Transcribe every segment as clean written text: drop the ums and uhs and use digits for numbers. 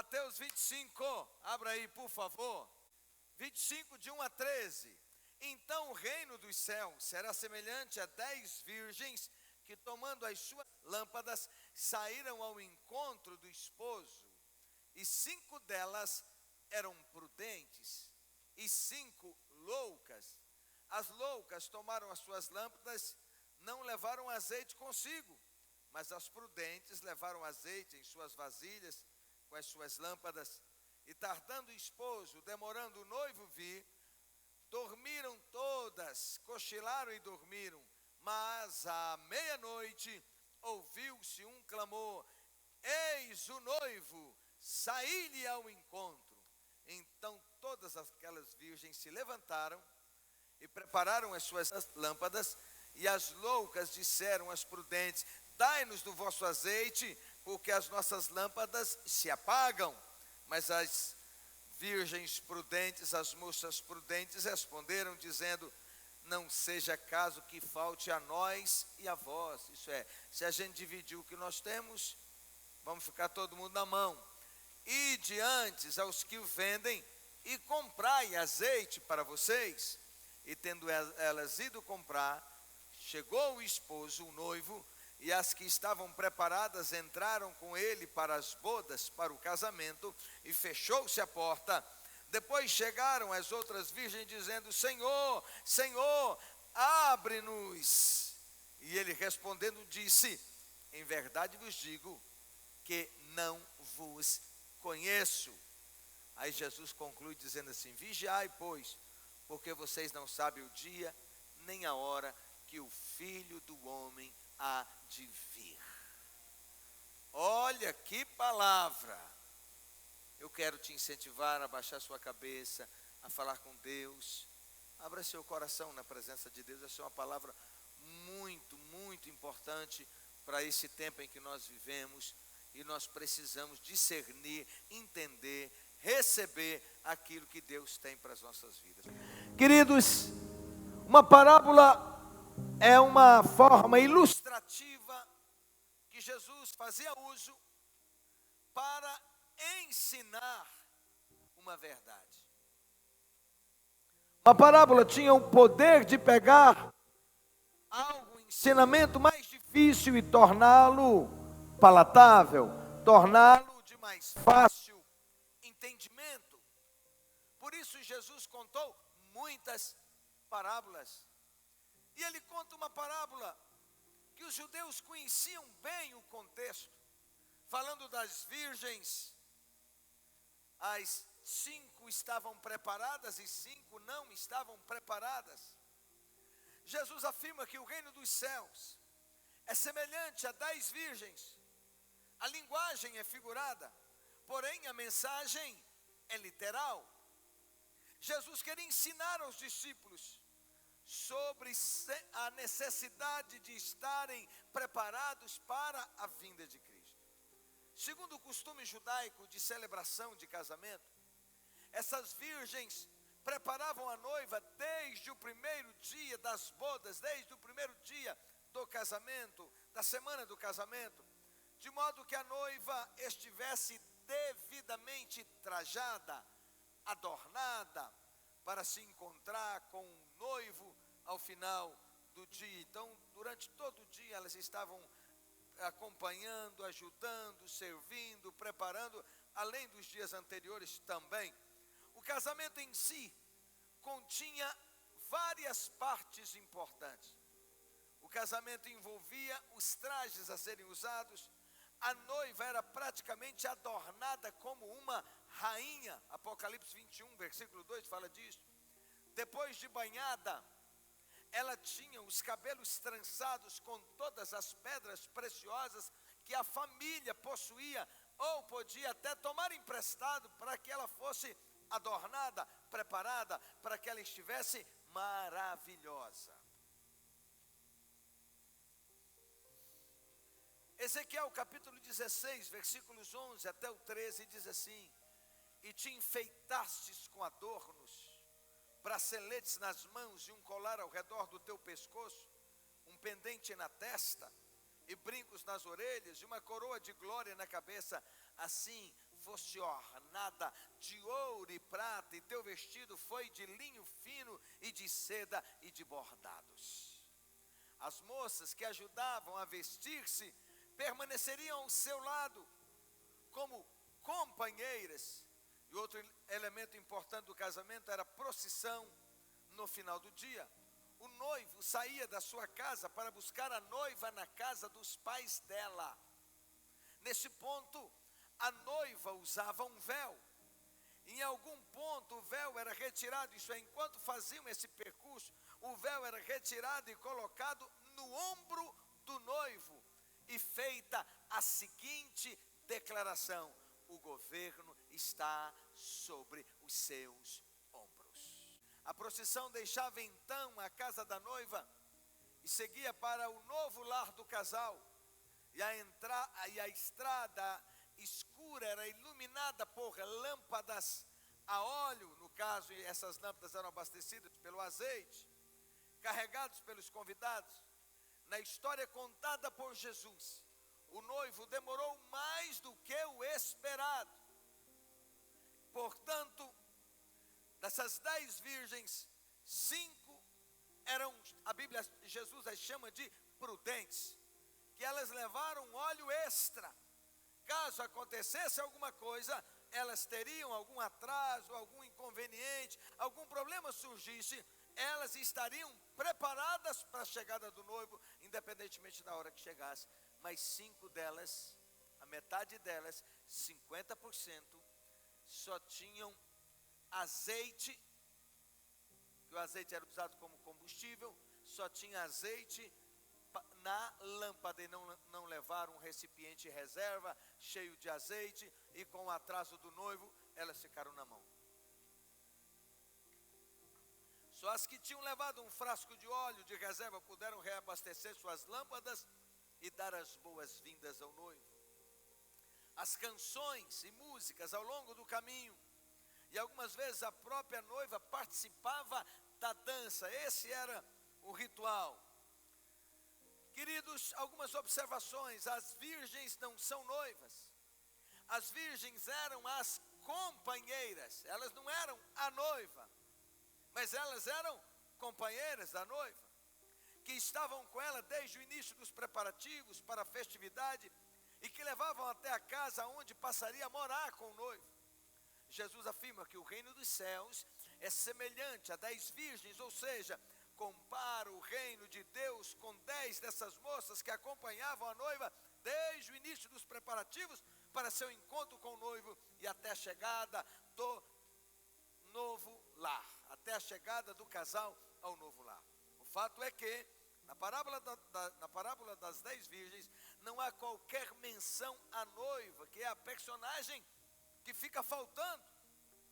Mateus 25, abra aí, por favor. 25, de 1 a 13. Então o reino dos céus será semelhante a 10 virgens que, tomando as suas lâmpadas, saíram ao encontro do esposo. E 5 delas eram prudentes e 5 loucas. As loucas tomaram as suas lâmpadas, não levaram azeite consigo, mas as prudentes levaram azeite em suas vasilhas com as suas lâmpadas. E tardando o esposo, demorando o noivo vir, dormiram todas, cochilaram e dormiram. Mas à meia-noite ouviu-se um clamor: eis o noivo, saí-lhe ao encontro. Então todas aquelas virgens se levantaram e prepararam as suas lâmpadas. E as loucas disseram às prudentes: dai-nos do vosso azeite, porque as nossas lâmpadas se apagam. Mas as virgens prudentes, as moças prudentes, responderam dizendo: não seja caso que falte a nós e a vós. Isso é, se a gente dividir o que nós temos, vamos ficar todo mundo na mão. Ide antes aos que o vendem e comprai azeite para vocês. E tendo elas ido comprar, chegou o esposo, o noivo, e as que estavam preparadas entraram com ele para as bodas, para o casamento, e fechou-se a porta. Depois chegaram as outras virgens dizendo: Senhor, Senhor, abre-nos. E ele respondendo disse: em verdade vos digo que não vos conheço. Aí Jesus conclui dizendo assim: vigiai, pois, porque vocês não sabem o dia nem a hora que o Filho do Homem há de vir. Olha que palavra! Eu quero te incentivar a baixar sua cabeça, a falar com Deus. Abra seu coração na presença de Deus. Essa é uma palavra muito, muito importante para esse tempo em que nós vivemos. E nós precisamos discernir, entender, receber aquilo que Deus tem para as nossas vidas. Queridos, uma parábola é uma forma ilustrativa que Jesus fazia uso para ensinar uma verdade. Uma parábola tinha o poder de pegar algo, um ensinamento mais difícil e torná-lo palatável, torná-lo de mais fácil entendimento. Por isso Jesus contou muitas parábolas. E ele conta uma parábola que os judeus conheciam bem o contexto, falando das virgens. As 5 estavam preparadas e 5 não estavam preparadas. Jesus afirma que o reino dos céus é semelhante a 10 virgens. A linguagem é figurada, porém a mensagem é literal. Jesus queria ensinar aos discípulos sobre a necessidade de estarem preparados para a vinda de Cristo. Segundo o costume judaico de celebração de casamento, essas virgens preparavam a noiva desde o primeiro dia das bodas, desde o primeiro dia do casamento, da semana do casamento, de modo que a noiva estivesse devidamente trajada, adornada, para se encontrar com o noivo ao final do dia. Então, durante todo o dia, elas estavam acompanhando, ajudando, servindo, preparando, além dos dias anteriores também. O casamento em si continha várias partes importantes. O casamento envolvia os trajes a serem usados. A noiva era praticamente adornada como uma rainha. Apocalipse 21, versículo 2 fala disso. Depois de banhada, ela tinha os cabelos trançados com todas as pedras preciosas que a família possuía ou podia até tomar emprestado para que ela fosse adornada, preparada, para que ela estivesse maravilhosa. Ezequiel capítulo 16, versículos 11 até o 13 diz assim: e te enfeitastes com adornos, braceletes nas mãos e um colar ao redor do teu pescoço, um pendente na testa e brincos nas orelhas e uma coroa de glória na cabeça. Assim fosse ornada de ouro e prata, e teu vestido foi de linho fino e de seda e de bordados. As moças que ajudavam a vestir-se permaneceriam ao seu lado como companheiras. E outro elemento importante do casamento era a procissão no final do dia. O noivo saía da sua casa para buscar a noiva na casa dos pais dela. Nesse ponto, a noiva usava um véu. Em algum ponto o véu era retirado, isso é, enquanto faziam esse percurso, o véu era retirado e colocado no ombro do noivo, e feita a seguinte declaração: o governo está sobre os seus ombros. A procissão deixava então a casa da noiva e seguia para o novo lar do casal, e a estrada escura era iluminada por lâmpadas a óleo. No caso, essas lâmpadas eram abastecidas pelo azeite, carregados pelos convidados. Na história contada por Jesus, o noivo demorou mais do que o esperado. Portanto, dessas 10 virgens, 5 eram, a Bíblia, Jesus as chama de prudentes, que elas levaram óleo extra. Caso acontecesse alguma coisa, elas teriam algum atraso, algum inconveniente, algum problema surgisse, elas estariam preparadas para a chegada do noivo, independentemente da hora que chegasse. Mas 5 delas, a metade delas, 50%, só tinham azeite, que o azeite era usado como combustível, só tinha azeite na lâmpada, e não levaram um recipiente reserva cheio de azeite, e com o atraso do noivo, elas ficaram na mão. Só as que tinham levado um frasco de óleo de reserva puderam reabastecer suas lâmpadas e dar as boas-vindas ao noivo. As canções e músicas ao longo do caminho, e algumas vezes a própria noiva participava da dança. Esse era o ritual. Queridos, algumas observações: as virgens não são noivas. As virgens eram as companheiras, elas não eram a noiva, mas elas eram companheiras da noiva, que estavam com ela desde o início dos preparativos para a festividade, e que levavam até a casa onde passaria a morar com o noivo. Jesus afirma que o reino dos céus é semelhante a 10 virgens, ou seja, compara o reino de Deus com 10 dessas moças que acompanhavam a noiva desde o início dos preparativos para seu encontro com o noivo e até a chegada do novo lar, até a chegada do casal ao novo lar. O fato é que na parábola das 10 virgens não há qualquer menção à noiva, que é a personagem que fica faltando,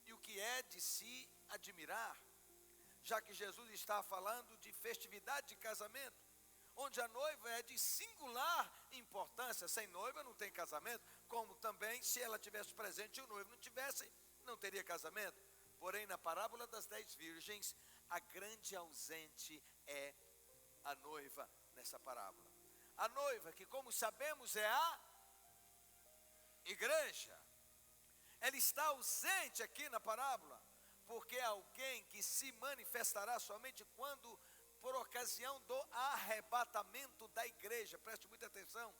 e o que é de se admirar, já que Jesus está falando de festividade de casamento, onde a noiva é de singular importância. Sem noiva não tem casamento, como também se ela tivesse presente e o noivo não tivesse, não teria casamento. Porém, na parábola das 10 virgens, a grande ausente é a noiva nessa parábola. A noiva, que como sabemos é a igreja, ela está ausente aqui na parábola, porque é alguém que se manifestará somente quando, por ocasião do arrebatamento da igreja. Preste muita atenção.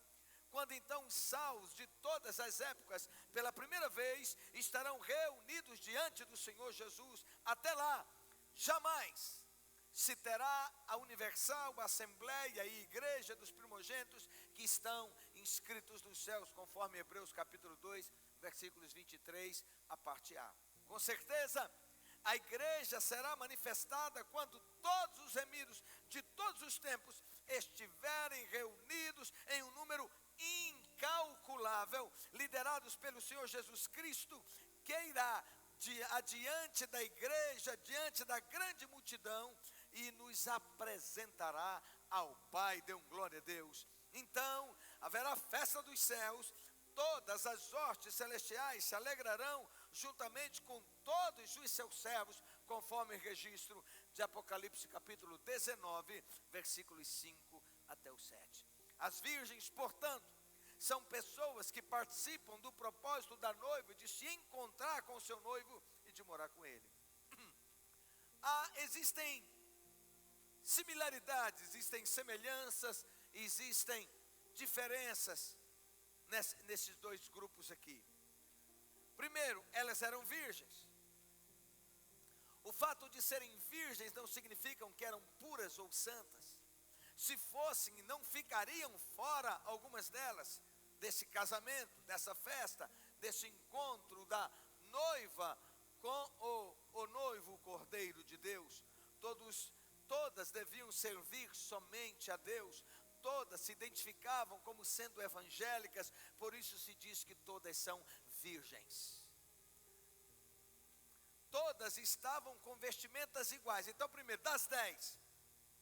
Quando então os salvos de todas as épocas, pela primeira vez, estarão reunidos diante do Senhor Jesus. Até lá, jamais se terá a universal assembleia e igreja dos primogênitos que estão inscritos nos céus, conforme Hebreus capítulo 2, versículos 23, a parte A. Com certeza, a igreja será manifestada quando todos os remidos de todos os tempos estiverem reunidos em um número incalculável, liderados pelo Senhor Jesus Cristo, que irá adiante da igreja, diante da grande multidão, e nos apresentará ao Pai. Dê glória a Deus. Então haverá festa dos céus, todas as hostes celestiais se alegrarão juntamente com todos os seus servos, conforme o registro de Apocalipse capítulo 19, versículos 5 até o 7. As virgens, portanto, são pessoas que participam do propósito da noiva de se encontrar com o seu noivo e de morar com ele. Existem similaridades, existem semelhanças, existem diferenças nesses dois grupos aqui. Primeiro, elas eram virgens. O fato de serem virgens não significa que eram puras ou santas. Se fossem, não ficariam fora algumas delas desse casamento, dessa festa, desse encontro da noiva com o noivo, o Cordeiro de Deus. Todas deviam servir somente a Deus. Todas se identificavam como sendo evangélicas, por isso se diz que todas são virgens. Todas estavam com vestimentas iguais. Então, primeiro, das 10,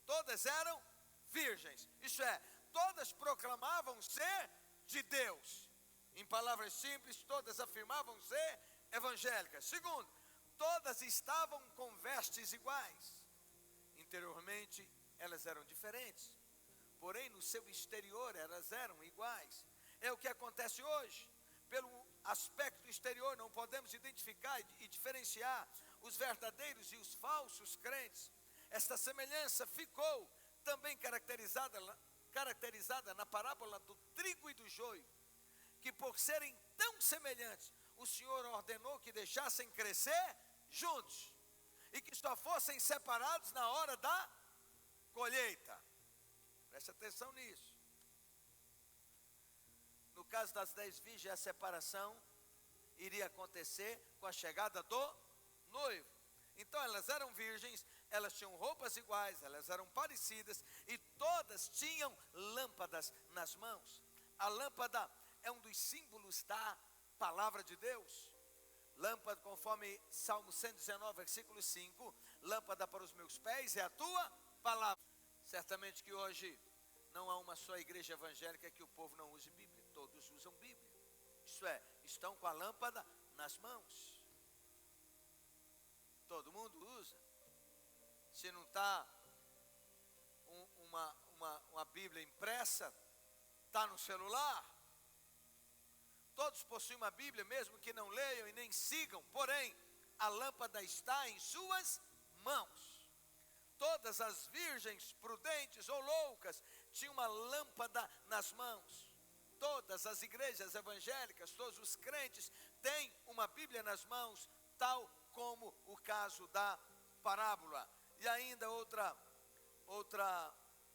todas eram virgens. Isso é, todas proclamavam ser de Deus. Em palavras simples, todas afirmavam ser evangélicas. Segundo, todas estavam com vestes iguais. Interiormente, elas eram diferentes. Porém, no seu exterior, elas eram iguais. É o que acontece hoje. Pelo aspecto exterior, não podemos identificar e diferenciar os verdadeiros e os falsos crentes. Esta semelhança ficou também caracterizada na parábola do trigo e do joio, que por serem tão semelhantes, o Senhor ordenou que deixassem crescer juntos, e que só fossem separados na hora da colheita. Preste atenção nisso. No caso das 10 virgens, a separação iria acontecer com a chegada do noivo. Então elas eram virgens, elas tinham roupas iguais, elas eram parecidas e todas tinham lâmpadas nas mãos. A lâmpada é um dos símbolos da palavra de Deus. Lâmpada, conforme Salmo 119, versículo 5, lâmpada para os meus pés é a tua palavra. Certamente que hoje não há uma só igreja evangélica que o povo não use Bíblia. Todos usam Bíblia. Isso é, estão com a lâmpada nas mãos. Todo mundo usa. Se não está uma Bíblia impressa, está no celular. Todos possuem uma Bíblia, mesmo que não leiam e nem sigam. Porém, a lâmpada está em suas mãos. Todas as virgens prudentes ou loucas tinham uma lâmpada nas mãos. Todas as igrejas evangélicas, todos os crentes têm uma Bíblia nas mãos, tal como o caso da parábola. E ainda outra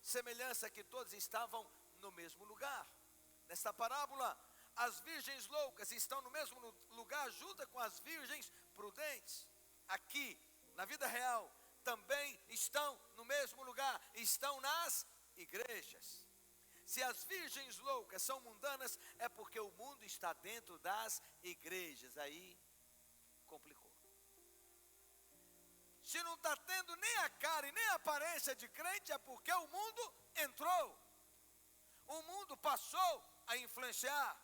semelhança, que todos estavam no mesmo lugar. Nesta parábola, as virgens loucas estão no mesmo lugar junto com as virgens prudentes. Aqui, na vida real, também estão no mesmo lugar, estão nas igrejas. Se as virgens loucas são mundanas, é porque o mundo está dentro das igrejas. Aí complicou. Se não está tendo nem a cara e nem a aparência de crente, é porque o mundo entrou. O mundo passou a influenciar.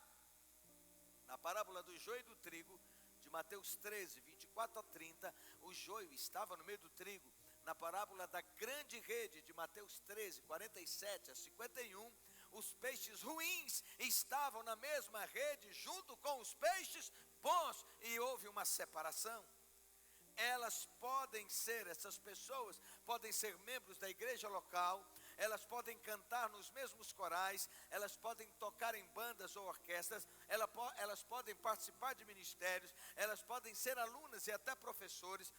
Na parábola do joio e do trigo, de Mateus 13, 24 a 30, o joio estava no meio do trigo. Na parábola da grande rede, de Mateus 13, 47 a 51, os peixes ruins estavam na mesma rede, junto com os peixes bons, e houve uma separação. Essas pessoas podem ser membros da igreja local, elas podem cantar nos mesmos corais, elas podem tocar em bandas ou orquestras, elas podem participar de ministérios, elas podem ser alunas e até professores,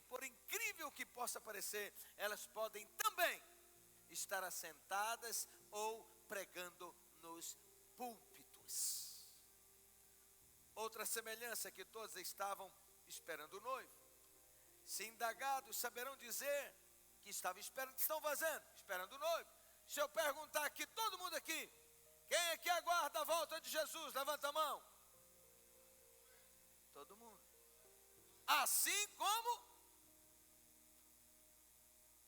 por incrível que possa parecer, elas podem também estar assentadas ou pregando nos púlpitos. Outra semelhança, que todos estavam esperando o noivo. Se indagados, saberão dizer que estavam esperando, que estão fazendo, esperando o noivo. Se eu perguntar aqui, todo mundo aqui, quem é que aguarda a volta de Jesus? Levanta a mão. Todo mundo. Assim como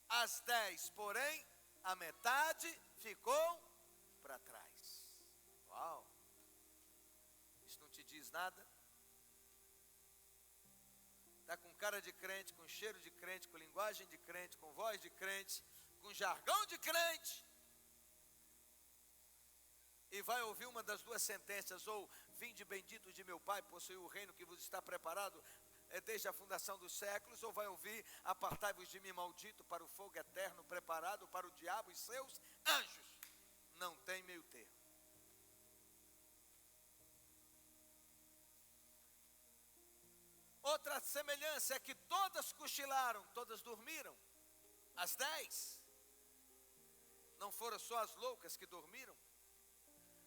as 10, porém, a metade ficou para trás. Uau! Isso não te diz nada? Está com cara de crente, com cheiro de crente, com linguagem de crente, com voz de crente, com jargão de crente. e vai ouvir uma das duas sentenças: ou vinde bendito de meu Pai, possuir o reino que vos está preparado desde a fundação dos séculos, ou vai ouvir: apartai-vos de mim, maldito, para o fogo eterno preparado para o diabo e seus anjos. Não tem meio termo. Outra semelhança é que todas cochilaram, todas dormiram. As 10. Não foram só as loucas que dormiram.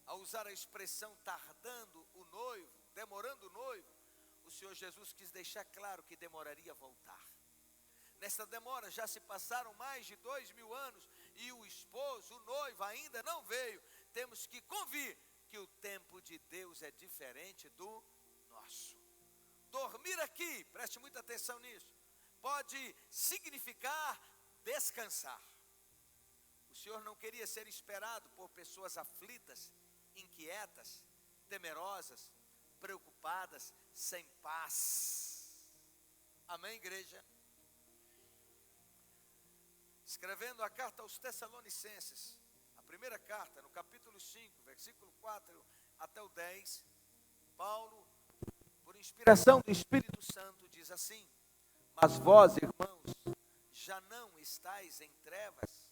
Ao usar a expressão tardando o noivo, demorando o noivo, o Senhor Jesus quis deixar claro que demoraria a voltar. Nessa demora já se passaram mais de 2000 anos e o esposo, o noivo, ainda não veio. Temos que convir que o tempo de Deus é diferente do nosso. Dormir aqui, preste muita atenção nisso, pode significar descansar. O Senhor não queria ser esperado por pessoas aflitas, inquietas, temerosas, preocupadas, sem paz. Amém, igreja? Escrevendo a carta aos Tessalonicenses, a primeira carta, no capítulo 5, versículo 4 até o 10, Paulo, por inspiração do Espírito Santo, diz assim: mas vós, irmãos, já não estáis em trevas,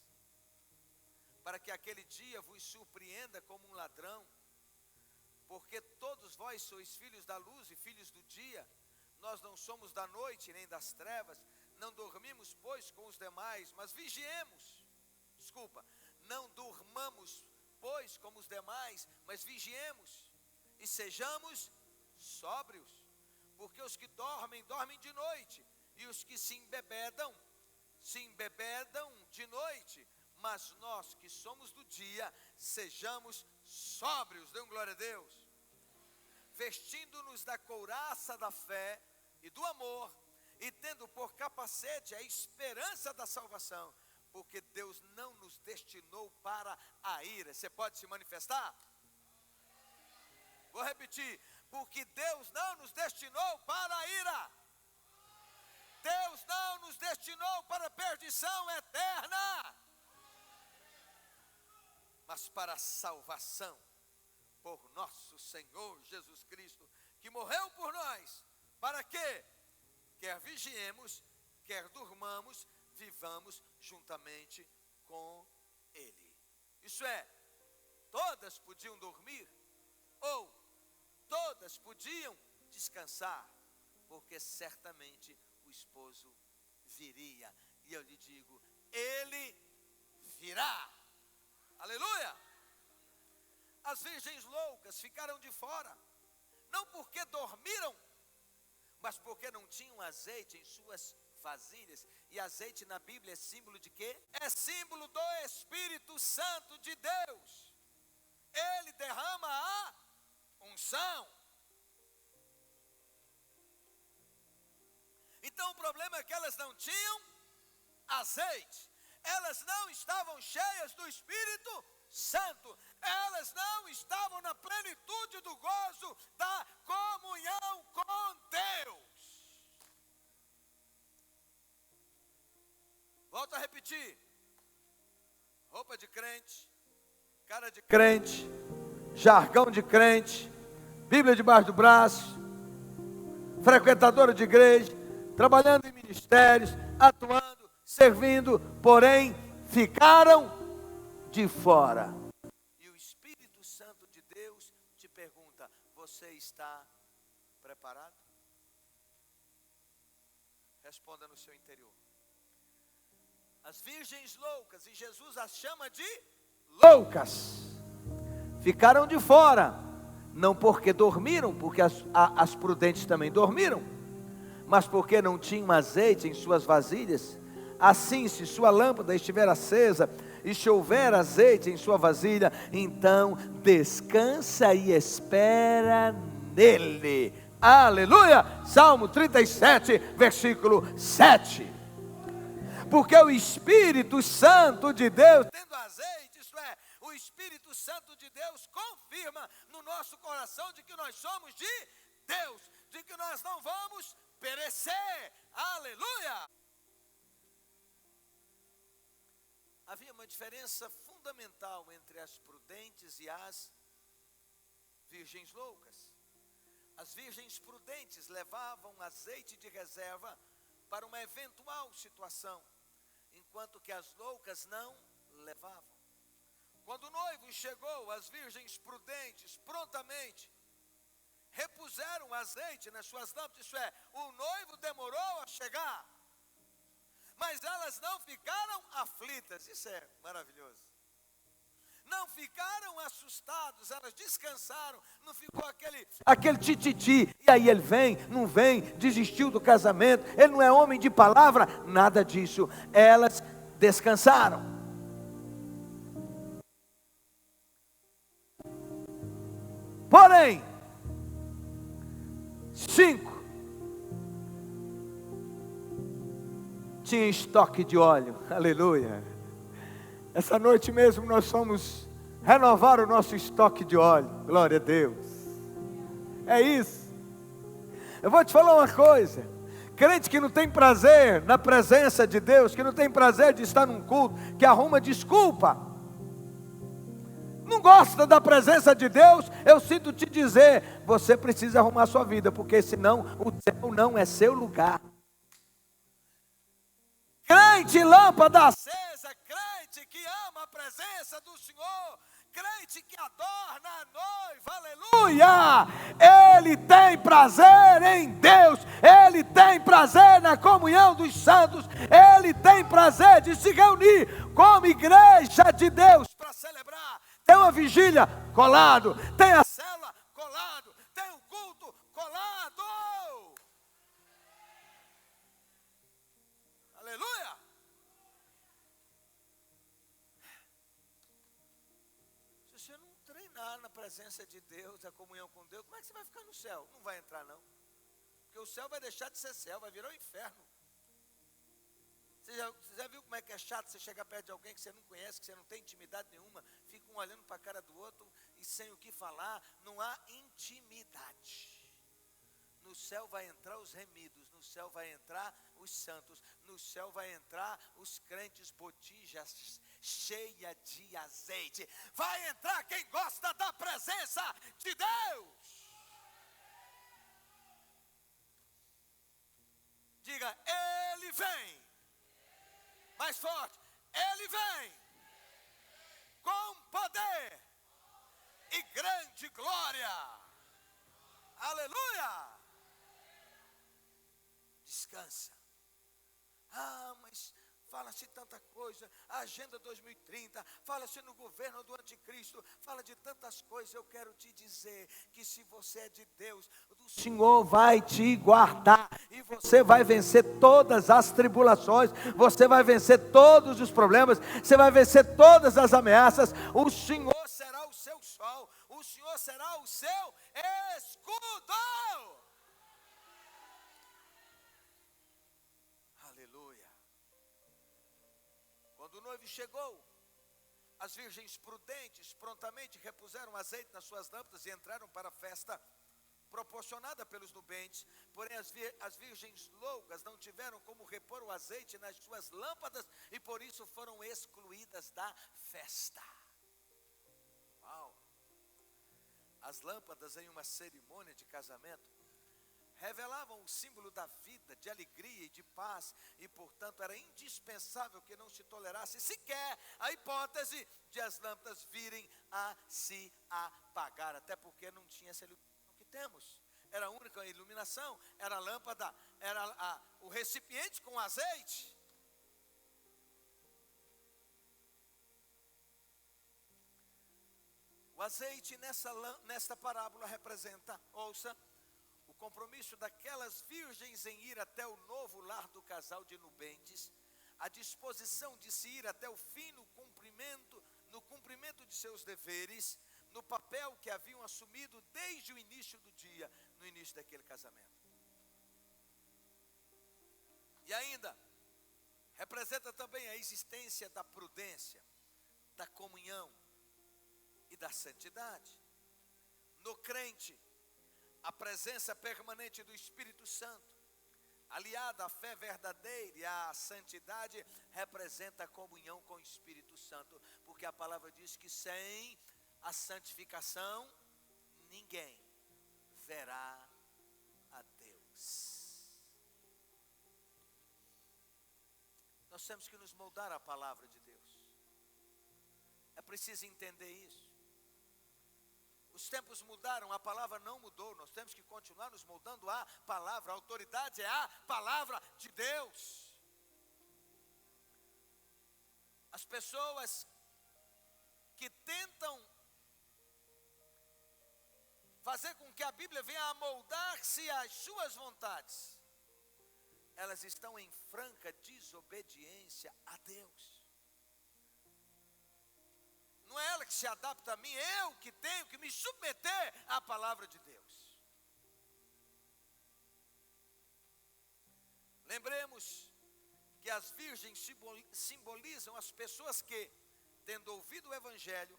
para que aquele dia vos surpreenda como um ladrão, porque todos vós sois filhos da luz e filhos do dia. Nós não somos da noite nem das trevas. Não dormimos, pois, com os demais, mas vigiemos. Não durmamos, pois, como os demais, mas vigiemos e sejamos sóbrios, porque os que dormem, dormem de noite, e os que se embebedam de noite. Mas nós que somos do dia, sejamos sóbrios. Dê glória a Deus. Vestindo-nos da couraça da fé e do amor, e tendo por capacete a esperança da salvação, porque Deus não nos destinou para a ira. Você pode se manifestar? Vou repetir: porque Deus não nos destinou para a ira. Deus não nos destinou para a perdição eterna, mas para a salvação por nosso Senhor Jesus Cristo, que morreu por nós, para que, quer vigiemos, quer durmamos, vivamos juntamente com Ele. Isso é, todas podiam dormir, ou todas podiam descansar, porque certamente o esposo viria. E eu lhe digo, ele virá. Aleluia! As virgens loucas ficaram de fora, não porque dormiram, mas porque não tinham azeite em suas vasilhas. E azeite na Bíblia é símbolo de quê? É símbolo do Espírito Santo de Deus. Ele derrama a unção. Então o problema é que elas não tinham azeite. Elas não estavam cheias do Espírito Santo. Elas não estavam na plenitude do gozo da comunhão com Deus. Volto a repetir: roupa de crente, cara de crente, jargão de crente, Bíblia debaixo do braço, frequentadora de igreja, trabalhando em ministérios, atuando, servindo, porém ficaram de fora. E o Espírito Santo de Deus te pergunta: você está preparado? Responda no seu interior. As virgens loucas, e Jesus as chama de loucas, ficaram de fora, não porque dormiram, porque as prudentes também dormiram, mas porque não tinham azeite em suas vasilhas. Assim, se sua lâmpada estiver acesa e se houver azeite em sua vasilha, então descansa e espera nele. Aleluia! Salmo 37, versículo 7. Porque o Espírito Santo de Deus, tendo azeite, isto é, o Espírito Santo de Deus confirma no nosso coração de que nós somos de Deus, de que nós não vamos perecer. Aleluia! Havia uma diferença fundamental entre as prudentes e as virgens loucas. As virgens prudentes levavam azeite de reserva para uma eventual situação, enquanto que as loucas não levavam. Quando o noivo chegou, as virgens prudentes prontamente repuseram o azeite nas suas lâmpadas, isso é, o noivo demorou a chegar, mas elas não ficaram aflitas, isso é maravilhoso. Não ficaram assustados, elas descansaram, não ficou aquele tititi, e aí ele vem, não vem, desistiu do casamento, ele não é homem de palavra, nada disso, elas descansaram. Porém, 5 tinha estoque de óleo, aleluia. Essa noite mesmo nós fomos renovar o nosso estoque de óleo, glória a Deus. É isso. Eu vou te falar uma coisa, crente que não tem prazer na presença de Deus, que não tem prazer de estar num culto, que arruma desculpa, não gosta da presença de Deus, eu sinto te dizer, você precisa arrumar sua vida, porque senão o céu não é seu lugar. Crente lâmpada acesa, crente que ama a presença do Senhor, crente que adorna a noiva, aleluia, ele tem prazer em Deus, ele tem prazer na comunhão dos santos, ele tem prazer de se reunir como igreja de Deus para celebrar. Tem uma vigília, colado, tem a célula, colado, tem o culto, colado, aleluia. Se você não treinar na presença de Deus, a comunhão com Deus, como é que você vai ficar no céu? Não vai entrar não, porque o céu vai deixar de ser céu, vai virar um inferno. Você já viu como é que é chato você chegar perto de alguém que você não conhece, que você não tem intimidade nenhuma, fica um olhando para a cara do outro e sem o que falar, não há intimidade. No céu vai entrar os remidos, no céu vai entrar os santos, no céu vai entrar os crentes botijas cheia de azeite, vai entrar quem gosta da presença de Deus. Diga, ele vem. Mais forte, ele vem com poder e grande glória, aleluia. Descansa. Mas fala-se tanta coisa, a agenda 2030, fala-se no governo do anticristo, fala de tantas coisas. Eu quero te dizer que se você é de Deus, o Senhor vai te guardar, e você vai vencer todas as tribulações, você vai vencer todos os problemas, você vai vencer todas as ameaças. O Senhor será o seu sol, o Senhor será o seu escudo. Quando o noivo chegou, as virgens prudentes prontamente repuseram azeite nas suas lâmpadas e entraram para a festa proporcionada pelos nubentes. Porém as virgens loucas não tiveram como repor o azeite nas suas lâmpadas e por isso foram excluídas da festa. Uau! As lâmpadas em uma cerimônia de casamento revelavam o símbolo da vida, de alegria e de paz, e portanto era indispensável que não se tolerasse sequer a hipótese de as lâmpadas virem a se apagar, até porque não tinha essa iluminação que temos. Era a única iluminação, era a lâmpada, era o recipiente com azeite. O azeite nesta parábola representa, ouça, o compromisso daquelas virgens em ir até o novo lar do casal de nubentes, a disposição de se ir até o fim no cumprimento de seus deveres, no papel que haviam assumido desde o início do dia, no início daquele casamento. E ainda, representa também a existência da prudência, da comunhão e da santidade. No crente, a presença permanente do Espírito Santo, aliada à fé verdadeira e à santidade, representa a comunhão com o Espírito Santo, porque a palavra diz que sem a santificação ninguém verá a Deus. Nós temos que nos moldar à palavra de Deus. É preciso entender isso. Os tempos mudaram, a palavra não mudou. Nós temos que continuar nos moldando à palavra. A autoridade é a palavra de Deus. As pessoas que tentam fazer com que a Bíblia venha a moldar-se às suas vontades, elas estão em franca desobediência a Deus. Não é ela que se adapta a mim, eu que tenho que me submeter à palavra de Deus. Lembremos que as virgens simbolizam as pessoas que, tendo ouvido o Evangelho,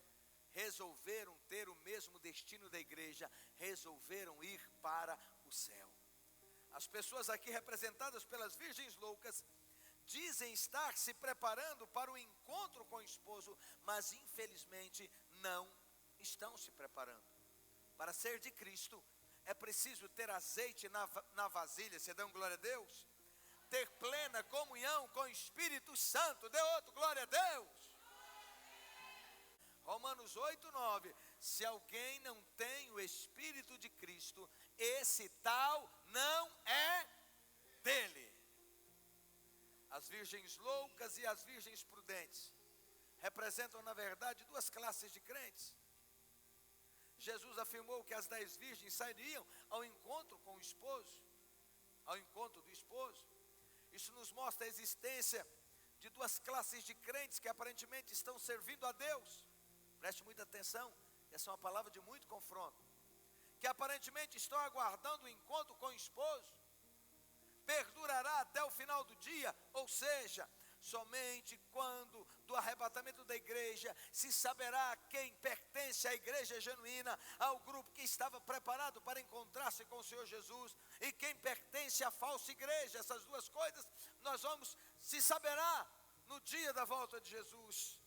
resolveram ter o mesmo destino da igreja, resolveram ir para o céu. As pessoas aqui representadas pelas virgens loucas dizem estar se preparando para o encontro com o esposo, mas infelizmente não estão se preparando. Para ser de Cristo, é preciso ter azeite na vasilha, você dá um glória a Deus? Ter plena comunhão com o Espírito Santo, dê outro glória a Deus. Romanos 8:9, se alguém não tem o Espírito de Cristo, esse tal não é dele. As virgens loucas e as virgens prudentes representam, na verdade, duas classes de crentes. Jesus afirmou que as 10 virgens sairiam ao encontro com o esposo, ao encontro do esposo. Isso nos mostra a existência de duas classes de crentes que aparentemente estão servindo a Deus. Preste muita atenção, essa é uma palavra de muito confronto. Que aparentemente estão aguardando o encontro com o esposo. Perdurará até o final do dia, ou seja, somente quando do arrebatamento da igreja se saberá quem pertence à igreja genuína, ao grupo que estava preparado para encontrar-se com o Senhor Jesus, e quem pertence à falsa igreja. Essas duas coisas se saberá no dia da volta de Jesus.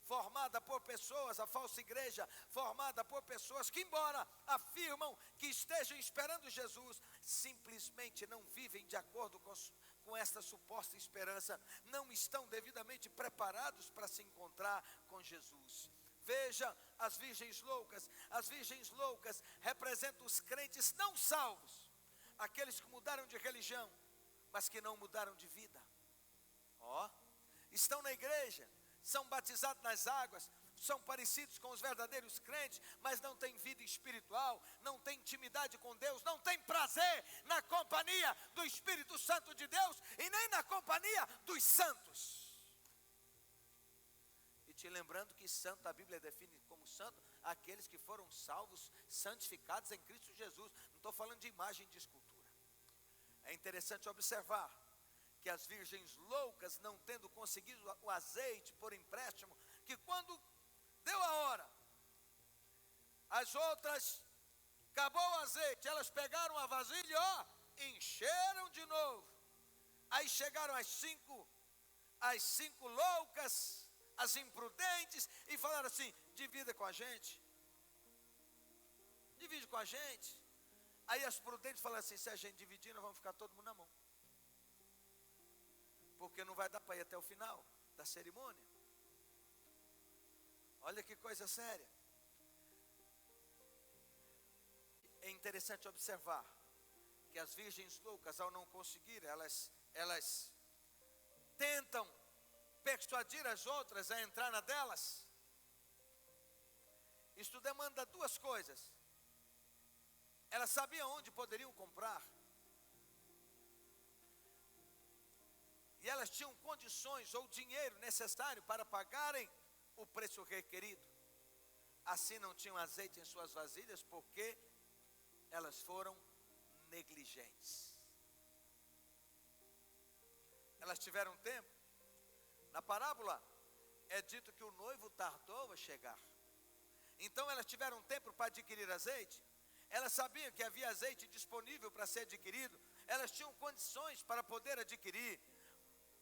Formada por pessoas, a falsa igreja, formada por pessoas que, embora afirmam que estejam esperando Jesus, simplesmente não vivem de acordo com esta suposta esperança, não estão devidamente preparados para se encontrar com Jesus. Veja as virgens loucas. As virgens loucas representam os crentes não salvos, aqueles que mudaram de religião, mas que não mudaram de vida. Estão na igreja, são batizados nas águas, são parecidos com os verdadeiros crentes, mas não têm vida espiritual, não têm intimidade com Deus, não têm prazer na companhia do Espírito Santo de Deus e nem na companhia dos santos. E te lembrando que santo, a Bíblia define como santo aqueles que foram salvos, santificados em Cristo Jesus. Não estou falando de imagem de escultura. É interessante observar que as virgens loucas, não tendo conseguido o azeite por empréstimo, que quando deu a hora, as outras, acabou o azeite, elas pegaram a vasilha e encheram de novo. Aí chegaram as cinco loucas, as imprudentes, e falaram assim: divida com a gente, divide com a gente. Aí as prudentes falaram assim: se a gente dividir, nós vamos ficar todo mundo na mão, porque não vai dar para ir até o final da cerimônia. Olha que coisa séria. É interessante observar que as virgens loucas, ao não conseguir, elas tentam persuadir as outras a entrar na delas. Isto demanda duas coisas. Elas sabiam onde poderiam comprar, e elas tinham condições ou dinheiro necessário para pagarem o preço requerido. Assim não tinham azeite em suas vasilhas, porque elas foram negligentes. Elas tiveram tempo. Na parábola é dito que o noivo tardou a chegar. Então elas tiveram tempo para adquirir azeite. Elas sabiam que havia azeite disponível para ser adquirido. Elas tinham condições para poder adquirir.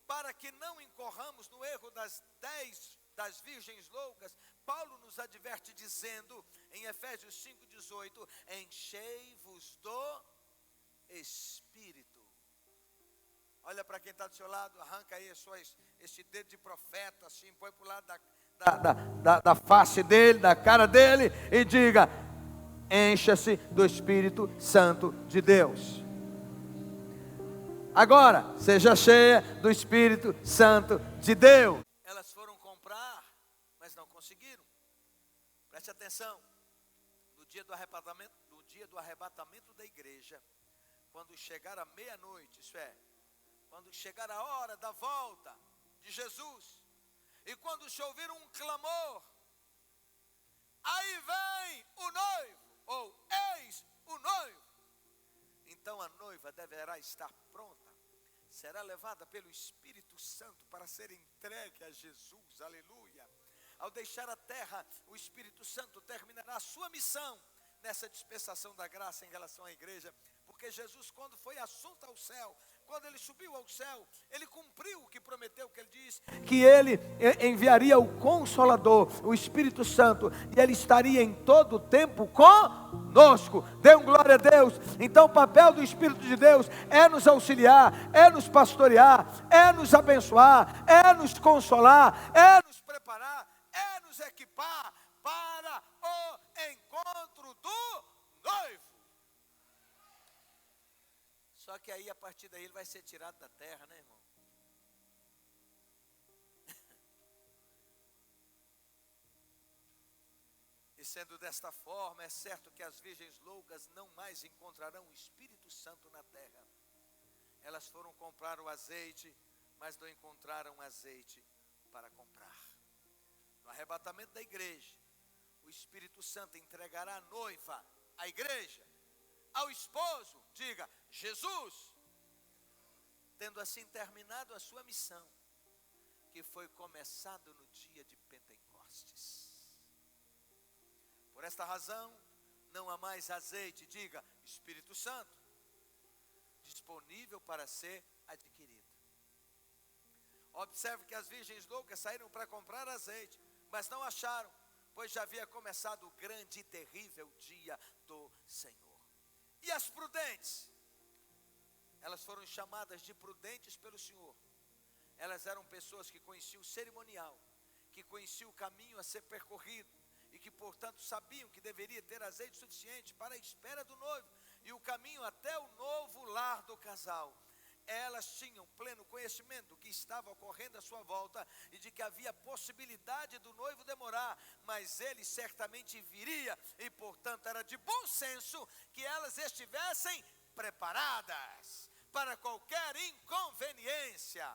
Para que não incorramos no erro das 10 das virgens loucas, Paulo nos adverte dizendo, em Efésios 5,18, enchei-vos do Espírito. Olha para quem está do seu lado, arranca aí esse dedo de profeta, assim, põe para o lado da face dele, da cara dele, e diga, encha-se do Espírito Santo de Deus. Agora, seja cheia do Espírito Santo de Deus. Elas foram comprar, mas não conseguiram. Preste atenção, no dia do arrebatamento da igreja, quando chegar a meia-noite, isso é, quando chegar a hora da volta de Jesus, e quando se ouvir um clamor, aí vem o noivo, ou eis o noivo, então a noiva deverá estar pronta, será levada pelo Espírito Santo para ser entregue a Jesus, aleluia. Ao deixar a terra, o Espírito Santo terminará a sua missão nessa dispensação da graça em relação à igreja, porque Jesus, quando foi assunto ao céu, quando ele subiu ao céu, ele cumpriu o que prometeu, que ele diz que ele enviaria o Consolador, o Espírito Santo, e ele estaria em todo o tempo conosco. Dê um glória a Deus. Então o papel do Espírito de Deus é nos auxiliar, é nos pastorear, é nos abençoar, é nos consolar, é nos preparar, é nos equipar para o encontro do noivo. Só que aí, a partir daí, ele vai ser tirado da terra, né, irmão? E sendo desta forma, é certo que as virgens loucas não mais encontrarão o Espírito Santo na terra. Elas foram comprar o azeite, mas não encontraram azeite para comprar. No arrebatamento da igreja, o Espírito Santo entregará a noiva, a igreja, ao esposo, diga, Jesus, tendo assim terminado a sua missão, que foi começado no dia de Pentecostes. Por esta razão, não há mais azeite, diga, Espírito Santo, disponível para ser adquirido. Observe que as virgens loucas saíram para comprar azeite, mas não acharam, pois já havia começado o grande e terrível dia do Senhor. E as prudentes? Elas foram chamadas de prudentes pelo Senhor. Elas eram pessoas que conheciam o cerimonial, que conheciam o caminho a ser percorrido, e que portanto sabiam que deveria ter azeite suficiente para a espera do noivo, e o caminho até o novo lar do casal. Elas tinham pleno conhecimento do que estava ocorrendo à sua volta, e de que havia possibilidade do noivo demorar, mas ele certamente viria, e portanto era de bom senso que elas estivessem preparadas para qualquer inconveniência.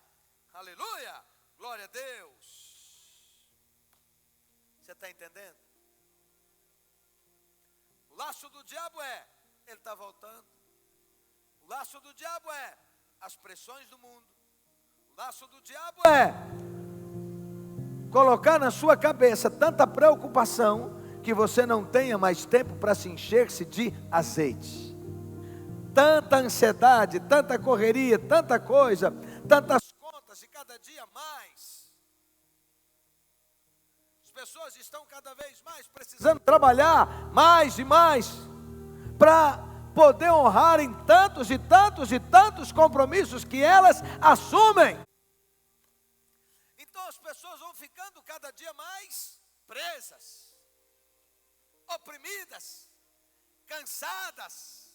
Aleluia, glória a Deus. Você está entendendo? O laço do diabo ele está voltando. O laço do diabo as pressões do mundo. O laço do diabo colocar na sua cabeça tanta preocupação que você não tenha mais tempo para se encher-se de azeite. Tanta ansiedade, tanta correria, tanta coisa, tantas contas e cada dia mais. As pessoas estão cada vez mais precisando trabalhar mais e mais para poder honrar em tantos e tantos e tantos compromissos que elas assumem. Então as pessoas vão ficando cada dia mais presas, oprimidas, cansadas.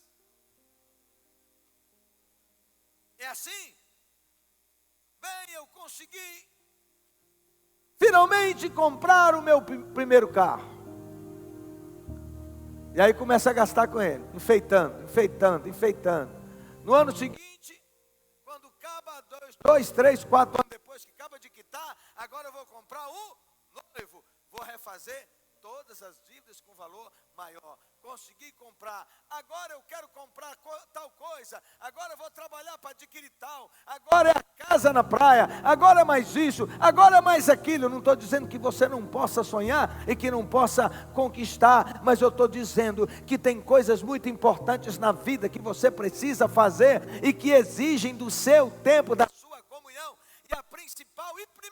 É assim? Bem, eu consegui finalmente comprar o meu primeiro carro. E aí começa a gastar com ele, enfeitando. No ano seguinte, quando acaba 2, 3, 4 anos depois que acaba de quitar, agora eu vou comprar o noivo. Vou refazer todas as dívidas com valor maior. Consegui comprar, agora eu quero comprar tal coisa, agora eu vou trabalhar para adquirir tal, agora é a casa na praia, agora é mais isso, agora é mais aquilo. Eu não estou dizendo que você não possa sonhar e que não possa conquistar, mas eu estou dizendo que tem coisas muito importantes na vida que você precisa fazer e que exigem do seu tempo, da sua comunhão. E a principal e principal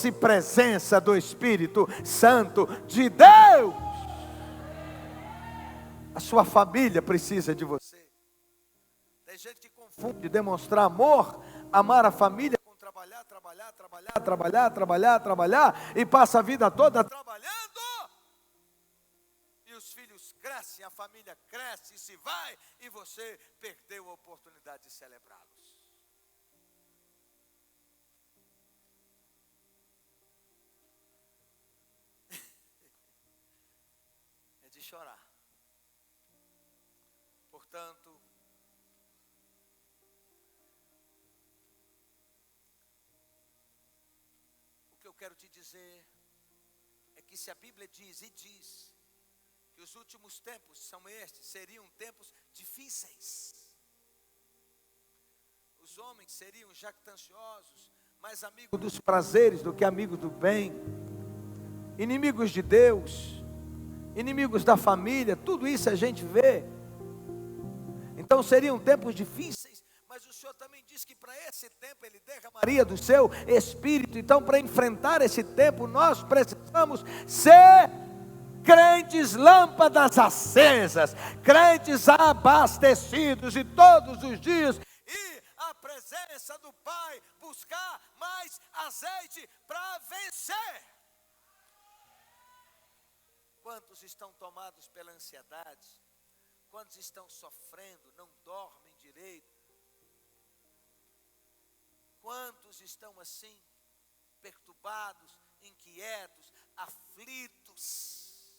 doce presença do Espírito Santo de Deus. A sua família precisa de você. Tem gente que confunde demonstrar amor, amar a família com trabalhar e passa a vida toda trabalhando. E os filhos crescem, a família cresce e se vai, e você perdeu a oportunidade de celebrá-los. É de chorar. Portanto, o que eu quero te dizer é que se a Bíblia diz que os últimos tempos são estes, seriam tempos difíceis. Os homens seriam jactanciosos, mais amigos dos prazeres do que amigos do bem, inimigos de Deus, inimigos da família, tudo isso a gente vê. Então seriam tempos difíceis, mas o Senhor também diz que para esse tempo Ele derramaria do seu Espírito. Então, para enfrentar esse tempo, nós precisamos ser crentes lâmpadas acesas, crentes abastecidos, e todos os dias ir à presença do Pai, buscar mais azeite para vencer. Quantos estão tomados pela ansiedade? Quantos estão sofrendo, não dormem direito? Quantos estão assim, perturbados, inquietos, aflitos?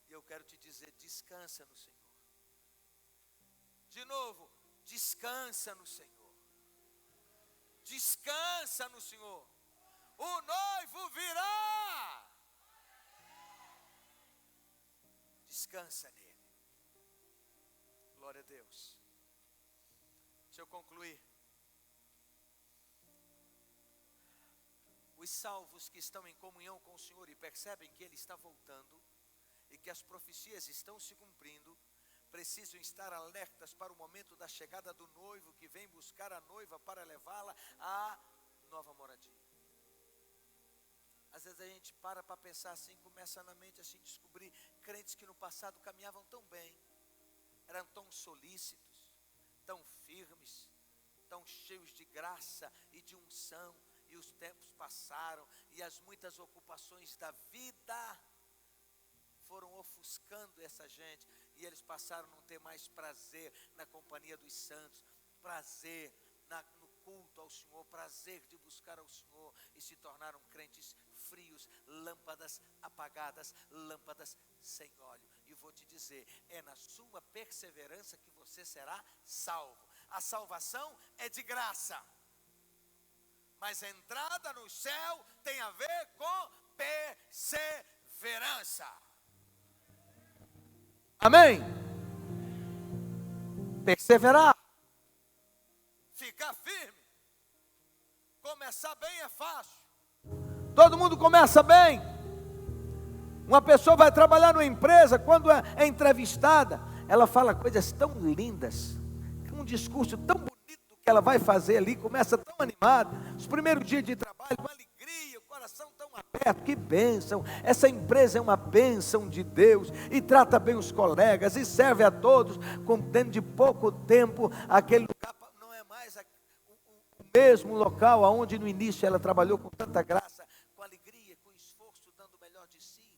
E eu quero te dizer, descansa no Senhor. De novo, descansa no Senhor. Descansa no Senhor. O noivo virá. Descansa nele. Glória a Deus. Deixa eu concluir. Os salvos que estão em comunhão com o Senhor e percebem que Ele está voltando e que as profecias estão se cumprindo, precisam estar alertas para o momento da chegada do noivo que vem buscar a noiva para levá-la à nova moradia. Às vezes a gente para pensar assim, começa na mente assim, descobrir crentes que no passado caminhavam tão bem, eram tão solícitos, tão firmes, tão cheios de graça e de unção, e os tempos passaram, e as muitas ocupações da vida foram ofuscando essa gente, e eles passaram a não ter mais prazer na companhia dos santos, prazer no culto ao Senhor, prazer de buscar ao Senhor, e se tornaram crentes frios, lâmpadas apagadas, lâmpadas sem óleo. E vou te dizer, é na sua perseverança que você será salvo. A salvação é de graça, mas a entrada no céu tem a ver com perseverança. Amém? Perseverar, ficar firme, começar bem é fácil. Todo mundo começa bem. Uma pessoa vai trabalhar numa empresa, quando é entrevistada, ela fala coisas tão lindas, um discurso tão bonito que ela vai fazer ali, começa tão animada, os primeiros dias de trabalho, com alegria, o coração tão aberto, que bênção, essa empresa é uma bênção de Deus, e trata bem os colegas, e serve a todos, dentro de pouco tempo, aquele lugar não é mais o mesmo local onde no início ela trabalhou com tanta graça, com alegria, com esforço, dando o melhor de si.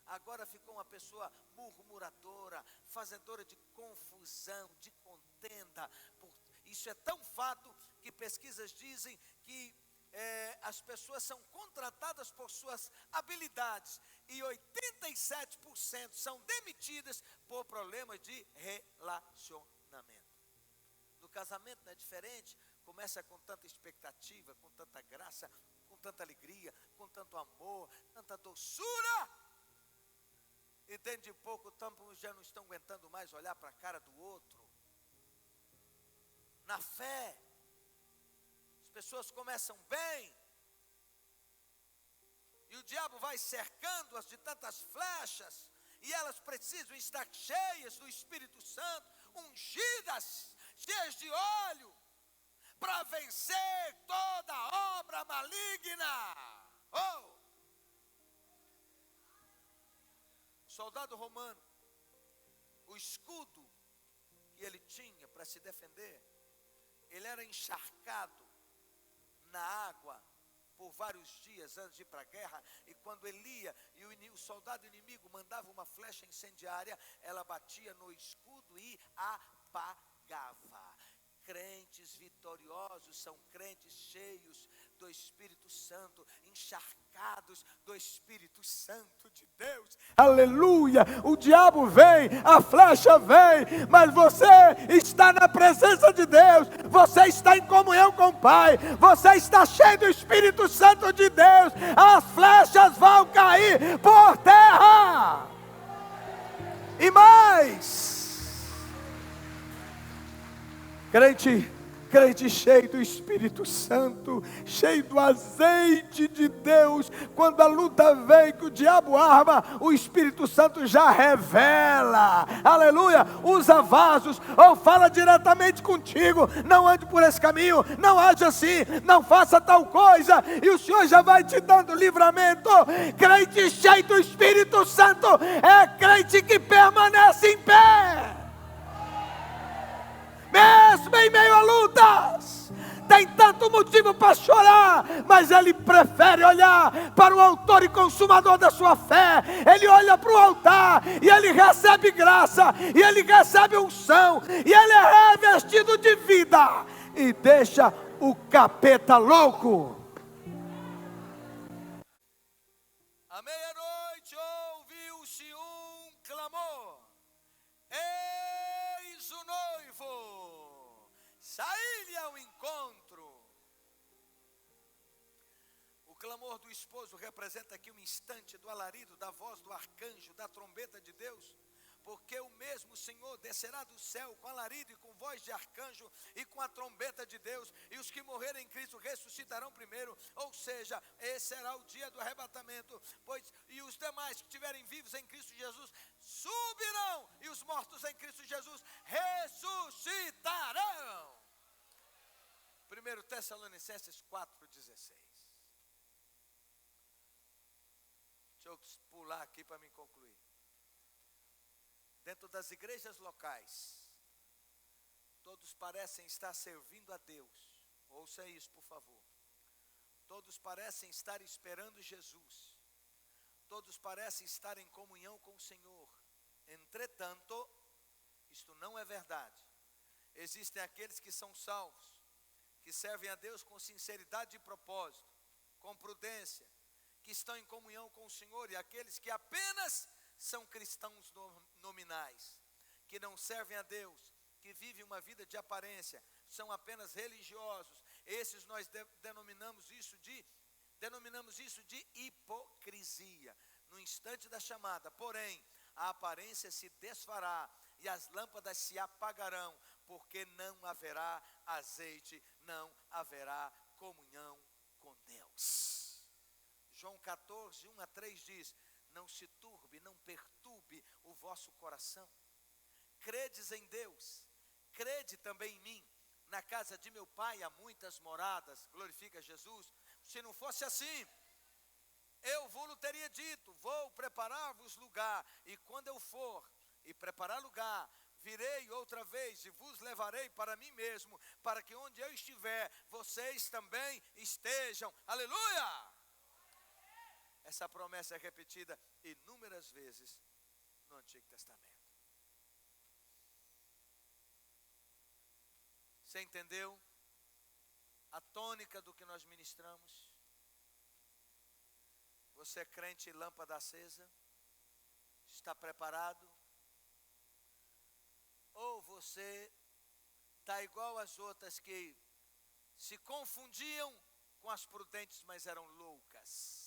Agora ficou uma pessoa murmuradora, fazedora de confusão, de contenda. Isso é tão fato que pesquisas dizem que as pessoas são contratadas por suas habilidades e 87% são demitidas por problemas de relacionamento. No casamento não é diferente, começa com tanta expectativa, com tanta graça, com tanta alegria, com tanto amor, tanta doçura, e dentro de pouco tempo já não estão aguentando mais olhar para a cara do outro. Na fé, as pessoas começam bem, e o diabo vai cercando-as de tantas flechas, e elas precisam estar cheias do Espírito Santo, ungidas, cheias de óleo, para vencer toda obra maligna. Oh! Soldado romano, o escudo que ele tinha para se defender, ele era encharcado na água por vários dias antes de ir para a guerra, e quando ele ia e o soldado inimigo mandava uma flecha incendiária, ela batia no escudo e apagava. Crentes vitoriosos são crentes cheios do Espírito Santo, encharcados do Espírito Santo de Deus. Aleluia! O diabo vem, a flecha vem, mas você está na presença de Deus, você está em comunhão com o Pai, você está cheio do Espírito Santo de Deus, as flechas vão cair por terra. E mais, crente cheio do Espírito Santo, cheio do azeite de Deus, quando a luta vem, que o diabo arma, o Espírito Santo já revela, aleluia, usa vasos, ou fala diretamente contigo, não ande por esse caminho, não age assim, não faça tal coisa, e o Senhor já vai te dando livramento. Crente cheio do Espírito Santo, é crente que permanece em pé, mesmo em meio a lutas. Tem tanto motivo para chorar, mas ele prefere olhar para o autor e consumador da sua fé. Ele olha para o altar e ele recebe graça, e ele recebe unção, e ele é revestido de vida, e deixa o capeta louco. À meia-noite ouviu-se um clamor: eis o noivo, saí-lhe ao encontro. O clamor do esposo representa aqui um instante do alarido, da voz do arcanjo, da trombeta de Deus, porque o mesmo Senhor descerá do céu com alarido e com voz de arcanjo e com a trombeta de Deus, e os que morrerem em Cristo ressuscitarão primeiro, ou seja, esse será o dia do arrebatamento, e os demais que estiverem vivos em Cristo Jesus subirão, e os mortos em Cristo Jesus ressuscitarão. 1 Tessalonicenses 4,16. Deixa eu pular aqui para me concluir. Dentro das igrejas locais, todos parecem estar servindo a Deus. Ouça isso, por favor. Todos parecem estar esperando Jesus. Todos parecem estar em comunhão com o Senhor. Entretanto, isto não é verdade. Existem aqueles que são salvos, que servem a Deus com sinceridade de propósito, com prudência, que estão em comunhão com o Senhor, e aqueles que apenas são cristãos nominais, que não servem a Deus, que vivem uma vida de aparência, são apenas religiosos. Esses nós denominamos isso de hipocrisia. No instante da chamada, porém, a aparência se desfará e as lâmpadas se apagarão, porque não haverá azeite, não haverá comunhão com Deus. João 14, 1-3 diz: não se turbe, não perturbe o vosso coração. Credes em Deus, crede também em mim. Na casa de meu pai há muitas moradas, glorifica Jesus. Se não fosse assim, eu vos teria dito: vou preparar-vos lugar, e quando eu for e preparar lugar, virei outra vez e vos levarei para mim mesmo, para que onde eu estiver, vocês também estejam. Aleluia! Essa promessa é repetida inúmeras vezes no Antigo Testamento. Você entendeu a tônica do que nós ministramos? Você é crente lâmpada acesa? Está preparado? Ou você está igual às outras que se confundiam com as prudentes, mas eram loucas?